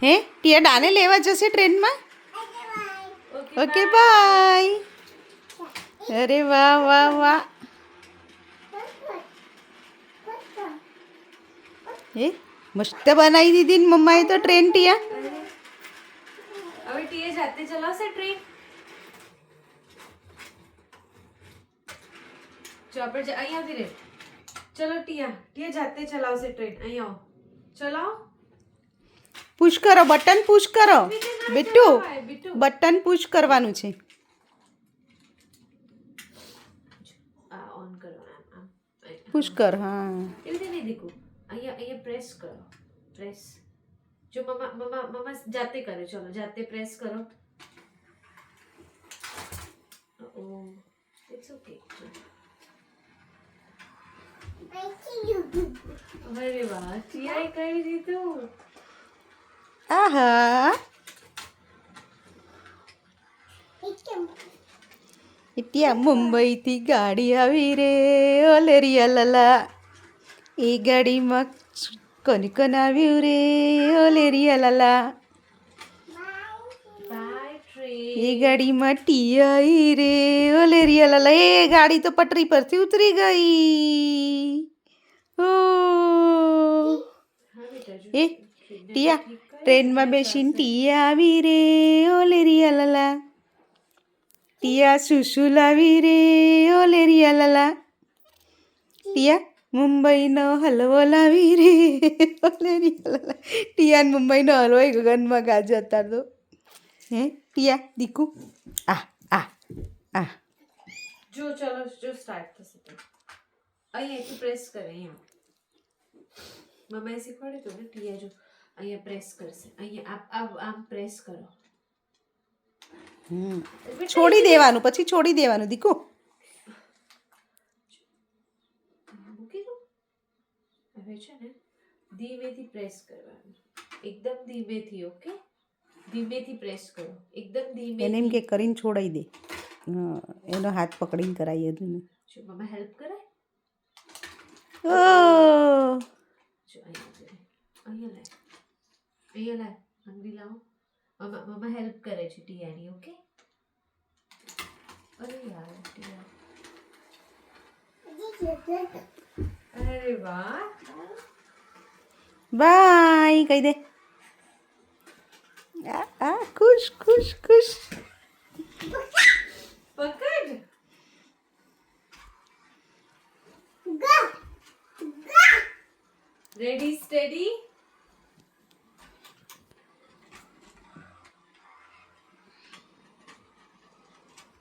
હે ટિયા ડાને લેવા જશે ટ્રેનમાં. Okay bye. અરે વાહ વાહ વાહ. એ મસ્ત બનાવી દીધી ને મમ્માએ તો ટ્રેન ટિયા. હવે ટીએ જાતે ચલાવશે ટ્રેન. જો આપણે અહીંયાથી રે. ચલો ટીયા જાતે ચલાવશે ટ્રેન. અહીંયા આવો. ચલાવો. પુશ કરો, બટન પુશ કરો બેટુ. બટન પુશ કરવાનું છે. આ ઓન કરો. આમ પુશ કર. હા એવી રીતે નહીં દીકુ. અહીંયા પ્રેસ કરો. પ્રેસ. જો મમ્મા જાતે કરે. ચલો જાતે પ્રેસ કરો. ઓ ઇટ્સ ઓકે. અરે વાહ ટીયાએ કરી દીધું. આહા ટિયા મુંબઈથી ગાડી આવી રે ઓલેરિયા લલા. એ ગાડીમાં કોણ કોણ આવ્યું રે ઓલેરિયા લલા. By train. એ ગાડીમાં ટીયા આવી રે ઓલેરિયા લલા. એ ગાડી તો પટરી પરથી ઉતરી ગઈ. ઓ એ ટિયા ટ્રેનમાં બેસીને ટિયા આવી રે ઓલેરિયા લલા. ટિયા સુસુ લાવી રે ઓલેરિયા લલા. ટિયા મુંબઈનો હલવો લાવી રે ઓલેરિયા લલા. ટિયાને મુંબઈનો હલવો ગગનમાં ગાજો અત્યારે તો. હે ટિયા દીકુ આ આ આ. જો ચલો જો સ્ટાર્ટ થશે તો અહીંયાથી પ્રેસ કરે. અહીંયા મમ્માએ શીખવાડ્યું હતું ને ટીયા જો અહીંયા પ્રેસ કરશે. અહીંયા આમ પ્રેસ કરો. છોડી દેવાનું, પછી છોડી દેવાનું દીકુ. મૂકી દો. હવે છે ને ધીમેથી પ્રેસ કરવાનું. એકદમ ધીમેથી. ઓકે ધીમેથી પ્રેસ કરો. એકદમ ધીમે. એને એમ કે કરીને છોડાઈ દે. એનો હાથ પકડીને કરાવી હતું ને. જો મમ્મા હેલ્પ કરે. ઓ જો અહીંયા લાય. આંગળી લાવો. મમ્મા હેલ્પ કરે છે ટીયાની. ઓકે. અરે યાર ટીયા. અરે વાહ. બાય કહી દે. આ ખુશ ખુશ ખુશ. પકડ. Ready steady.